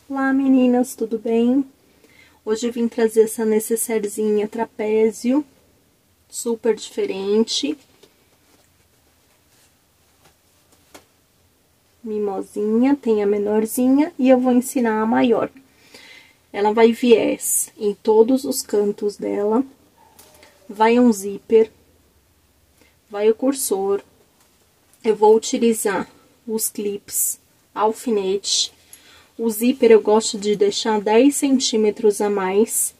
Olá meninas, tudo bem? Hoje eu vim trazer essa necessairezinha trapézio, super diferente. Mimosinha, tem a menorzinha e eu vou ensinar a maior. Ela vai viés em todos os cantos dela, vai um zíper, vai o cursor. Eu vou utilizar os clips, alfinete. O zíper eu gosto de deixar 10 centímetros a mais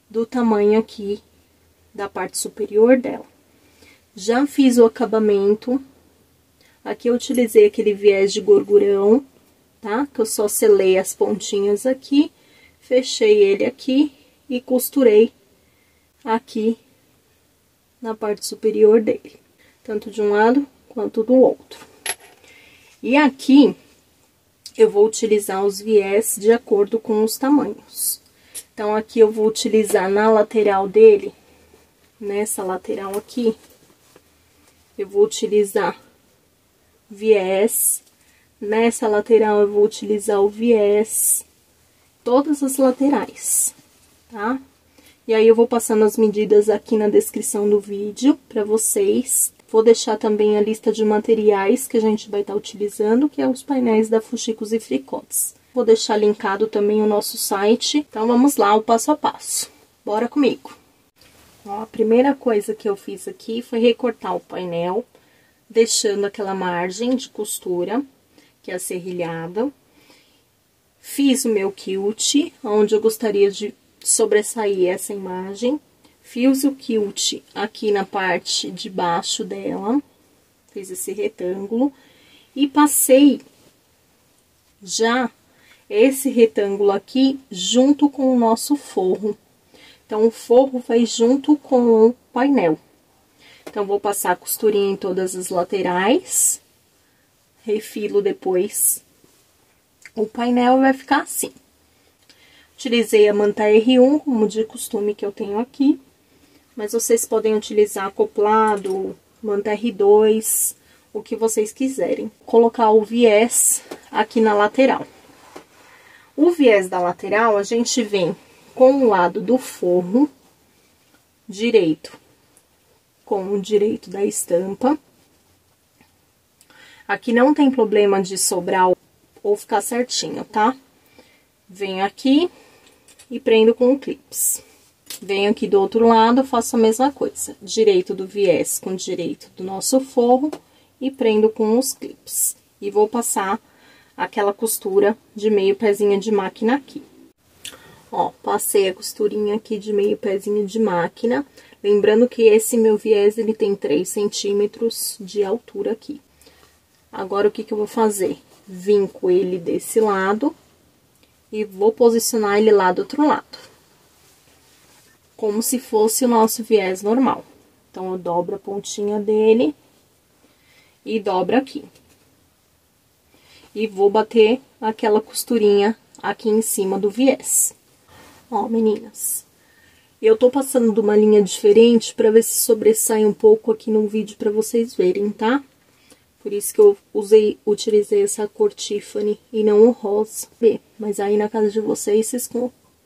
do tamanho aqui da parte superior dela. Já fiz o acabamento. Aqui eu utilizei aquele viés de gorgurão, tá? Que eu só selei as pontinhas aqui, fechei ele aqui e costurei aqui na parte superior dele. Tanto de um lado quanto do outro. E aqui eu vou utilizar os viés de acordo com os tamanhos. Então, aqui eu vou utilizar na lateral dele, nessa lateral aqui, eu vou utilizar viés. Nessa lateral eu vou utilizar o viés, todas as laterais, tá? E aí eu vou passando as medidas aqui na descrição do vídeo pra vocês. Vou deixar também a lista de materiais que a gente vai estar utilizando, que é os painéis da Fuxicos e Fricotes. Vou deixar linkado também o nosso site. Então, vamos lá, o passo a passo. Bora comigo! Ó, a primeira coisa que eu fiz aqui foi recortar o painel, deixando aquela margem de costura, que é a serrilhada. Fiz o meu quilt, onde eu gostaria de sobressair essa imagem. Fiz o quilt aqui na parte de baixo dela, fiz esse retângulo, e passei já esse retângulo aqui junto com o nosso forro. Então, o forro vai junto com o painel. Então, vou passar a costurinha em todas as laterais, refilo depois o painel e vai ficar assim. Utilizei a manta R1, como de costume que eu tenho aqui. Mas vocês podem utilizar acoplado, manta R2, o que vocês quiserem. Colocar o viés aqui na lateral. O viés da lateral, a gente vem com o lado do forro direito, com o direito da estampa. Aqui não tem problema de sobrar ou ficar certinho, tá? Venho aqui e prendo com clips. Venho aqui do outro lado, faço a mesma coisa. Direito do viés com direito do nosso forro e prendo com os clips. E vou passar aquela costura de meio pezinho de máquina aqui. Ó, passei a costurinha aqui de meio pezinho de máquina. Lembrando que esse meu viés, ele tem 3 centímetros de altura aqui. Agora, o que que eu vou fazer? Vinco ele desse lado e vou posicionar ele lá do outro lado. Como se fosse o nosso viés normal. Então, eu dobro a pontinha dele e dobro aqui. E vou bater aquela costurinha aqui em cima do viés. Ó, meninas, eu tô passando de uma linha diferente pra ver se sobressai um pouco aqui no vídeo pra vocês verem, tá? Por isso que eu utilizei essa cor Tiffany e não o rosa. Mas aí na casa de vocês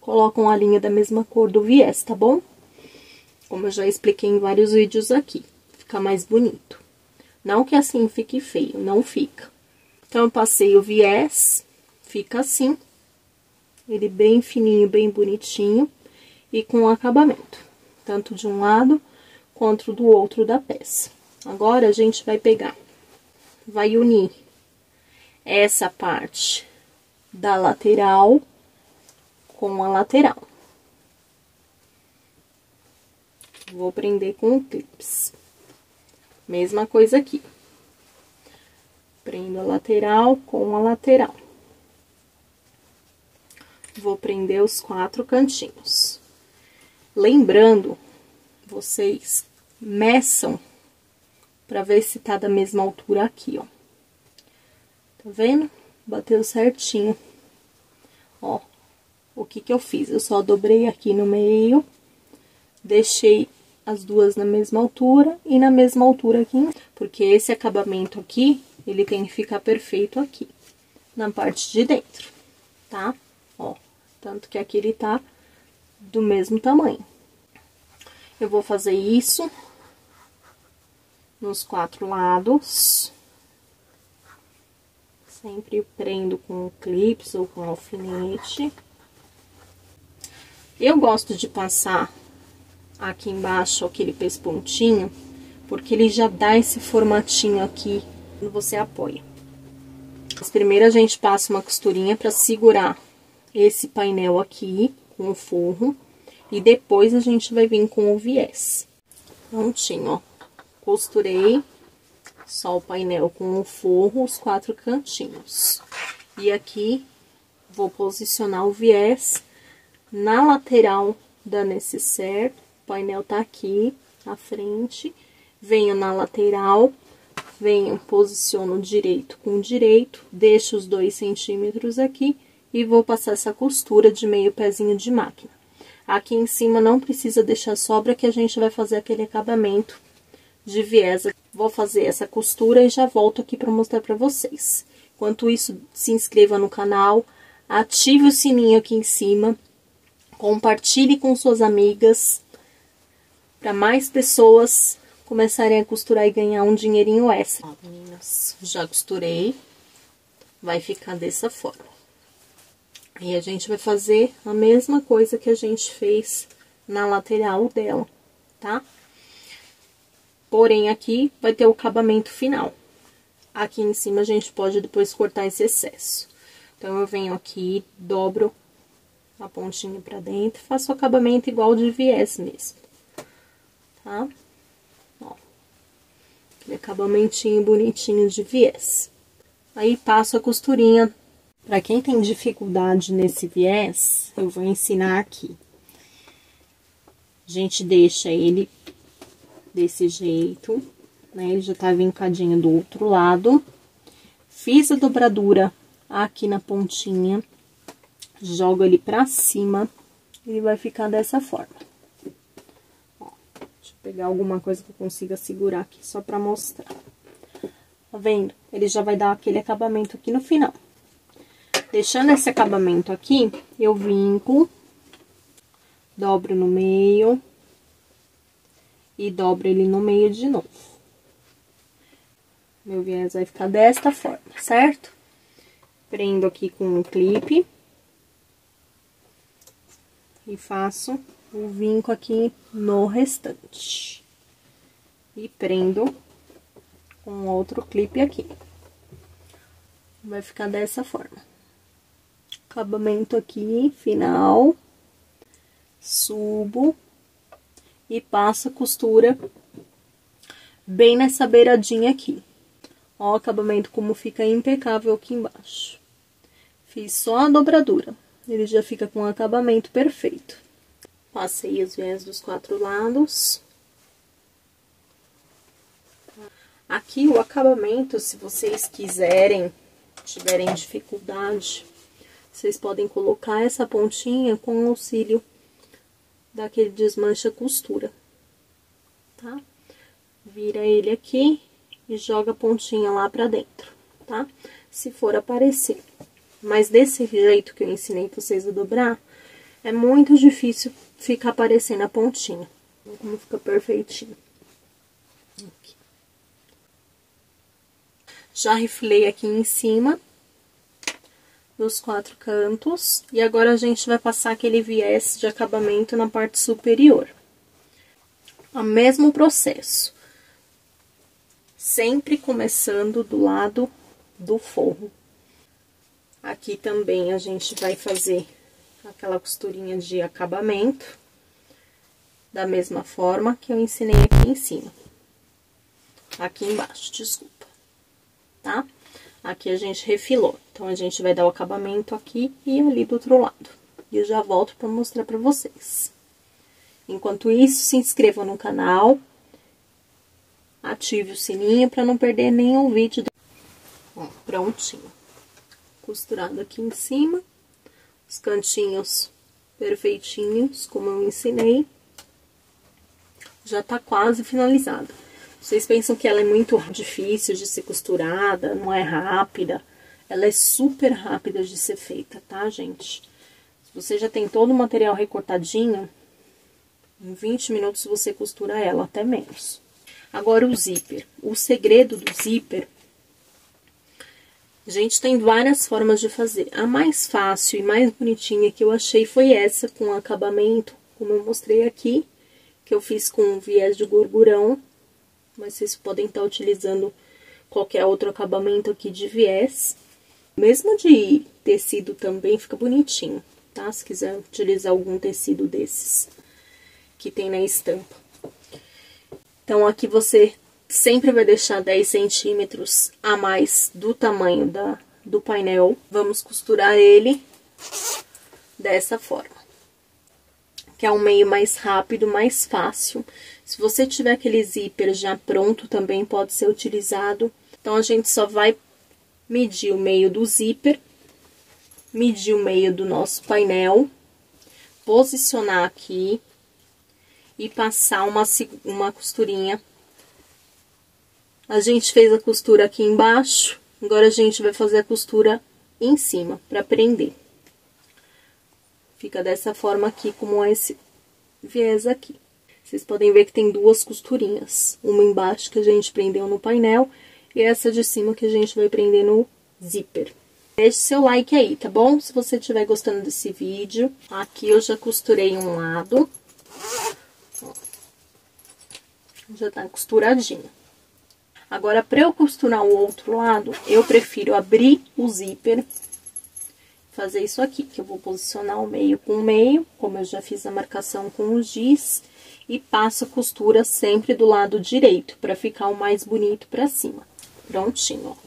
colocam a linha da mesma cor do viés, tá bom? Como eu já expliquei em vários vídeos aqui, fica mais bonito. Não que assim fique feio, não fica. Então, eu passei o viés, fica assim. Ele bem fininho, bem bonitinho e com acabamento. Tanto de um lado quanto do outro da peça. Agora, a gente vai pegar, vai unir essa parte da lateral com a lateral. Vou prender com clips. Mesma coisa aqui. Prendo a lateral com a lateral. Vou prender os 4 cantinhos. Lembrando, vocês meçam pra ver se tá da mesma altura aqui, ó. Tá vendo? Bateu certinho. Ó. O que que eu fiz? Eu só dobrei aqui no meio, deixei as duas na mesma altura e na mesma altura aqui, porque esse acabamento aqui, ele tem que ficar perfeito aqui, na parte de dentro. tá? Ó, tanto que aqui ele tá do mesmo tamanho. Eu vou fazer isso nos 4 lados. Sempre prendo com clips ou com alfinete. Eu gosto de passar aqui embaixo aquele pespontinho, porque ele já dá esse formatinho aqui quando você apoia. Mas primeiro a gente passa uma costurinha pra segurar esse painel aqui com o forro. E depois a gente vai vir com o viés. Prontinho, ó. Costurei só o painel com o forro, os 4 cantinhos. E aqui, vou posicionar o viés na lateral da necessaire. O painel tá aqui, na frente. Venho na lateral, venho, posiciono direito com direito, deixo os 2 centímetros aqui e vou passar essa costura de meio pezinho de máquina. Aqui em cima não precisa deixar sobra, que a gente vai fazer aquele acabamento de viés. Vou fazer essa costura e já volto aqui para mostrar para vocês. Enquanto isso, se inscreva no canal, ative o sininho aqui em cima, compartilhe com suas amigas, para mais pessoas começarem a costurar e ganhar um dinheirinho extra. Ó, meninas, já costurei, vai ficar dessa forma. E a gente vai fazer a mesma coisa que a gente fez na lateral dela, tá? Porém, aqui vai ter o acabamento final. Aqui em cima a gente pode depois cortar esse excesso. Então, eu venho aqui, dobro a pontinha pra dentro, faço o acabamento igual de viés mesmo, tá? Ó, aquele acabamentinho bonitinho de viés. Aí, passo a costurinha. Pra quem tem dificuldade nesse viés, eu vou ensinar aqui. A gente deixa ele desse jeito, né? Ele já tá vincadinho do outro lado. Fiz a dobradura aqui na pontinha, jogo ele pra cima, ele vai ficar dessa forma. Ó, deixa eu pegar alguma coisa que eu consiga segurar aqui, só pra mostrar. Tá vendo? Ele já vai dar aquele acabamento aqui no final. Deixando esse acabamento aqui, eu vinco, dobro no meio e dobro ele no meio de novo. Meu viés vai ficar desta forma, certo? Prendo aqui com um clipe e faço o vinco aqui no restante. E prendo com outro clipe aqui. Vai ficar dessa forma. Acabamento aqui, final, subo e passo a costura bem nessa beiradinha aqui. Ó, o acabamento como fica impecável aqui embaixo. Fiz só a dobradura, ele já fica com o acabamento perfeito. Passei os viés dos 4 lados. Aqui o acabamento, se vocês quiserem, tiverem dificuldade, vocês podem colocar essa pontinha com auxílio daquele desmancha costura, tá? Vira ele aqui e joga a pontinha lá pra dentro, tá? Se for aparecer. Mas desse jeito que eu ensinei vocês a dobrar, é muito difícil ficar aparecendo a pontinha. Olha como fica perfeitinho. Aqui. Já riflei aqui em cima dos 4 cantos. E agora a gente vai passar aquele viés de acabamento na parte superior. O mesmo processo. Sempre começando do lado do forro. Aqui também a gente vai fazer aquela costurinha de acabamento. Da mesma forma que eu ensinei aqui em cima. Aqui embaixo, desculpa. Tá? Aqui a gente refilou, então a gente vai dar o acabamento aqui e ali do outro lado. E eu já volto para mostrar para vocês. Enquanto isso, se inscreva no canal, ative o sininho para não perder nenhum vídeo. Ó, prontinho. Costurado aqui em cima, os cantinhos perfeitinhos, como eu ensinei. Já tá quase finalizada. Vocês pensam que ela é muito difícil de ser costurada, não é rápida? Ela é super rápida de ser feita, tá, gente? Se você já tem todo o material recortadinho, em 20 minutos você costura ela, até menos. Agora, o zíper. O segredo do zíper, gente, tem várias formas de fazer. A mais fácil e mais bonitinha que eu achei foi essa, com acabamento, como eu mostrei aqui, que eu fiz com viés de gorgurão. Mas vocês podem estar utilizando qualquer outro acabamento aqui de viés. Mesmo de tecido também fica bonitinho, tá? Se quiser utilizar algum tecido desses que tem na estampa. Então, aqui você sempre vai deixar 10 centímetros a mais do tamanho do painel. Vamos costurar ele dessa forma, que é um meio mais rápido, mais fácil. Se você tiver aquele zíper já pronto, também pode ser utilizado. Então, a gente só vai medir o meio do zíper, medir o meio do nosso painel, posicionar aqui e passar uma costurinha. A gente fez a costura aqui embaixo, agora a gente vai fazer a costura em cima, para prender. Fica dessa forma aqui, como esse viés aqui. Vocês podem ver que tem duas costurinhas. Uma embaixo que a gente prendeu no painel e essa de cima que a gente vai prender no zíper. Deixe seu like aí, tá bom? Se você estiver gostando desse vídeo. Aqui eu já costurei um lado. Ó, já tá costuradinho. Agora, para eu costurar o outro lado, eu prefiro abrir o zíper, fazer isso aqui, que eu vou posicionar o meio com o meio, como eu já fiz a marcação com o giz, e passo a costura sempre do lado direito, para ficar o mais bonito pra cima. Prontinho, ó.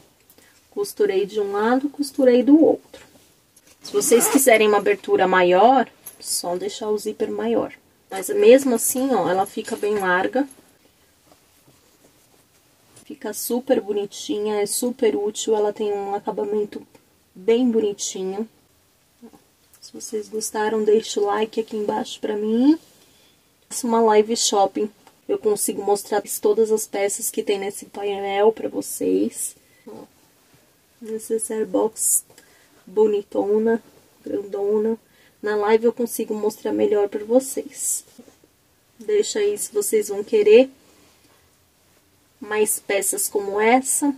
Costurei de um lado, costurei do outro. Se vocês quiserem uma abertura maior, só deixar o zíper maior. Mas mesmo assim, ó, ela fica bem larga. Fica super bonitinha, é super útil, ela tem um acabamento bem bonitinho. Se vocês gostaram, deixe o like aqui embaixo pra mim. Faço uma live shopping, eu consigo mostrar todas as peças que tem nesse painel pra vocês. Ó, necessaire box bonitona, grandona. Na live eu consigo mostrar melhor pra vocês. Deixa aí se vocês vão querer mais peças como essa,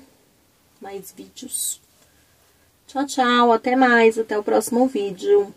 mais vídeos. Tchau, tchau, até mais, até o próximo vídeo.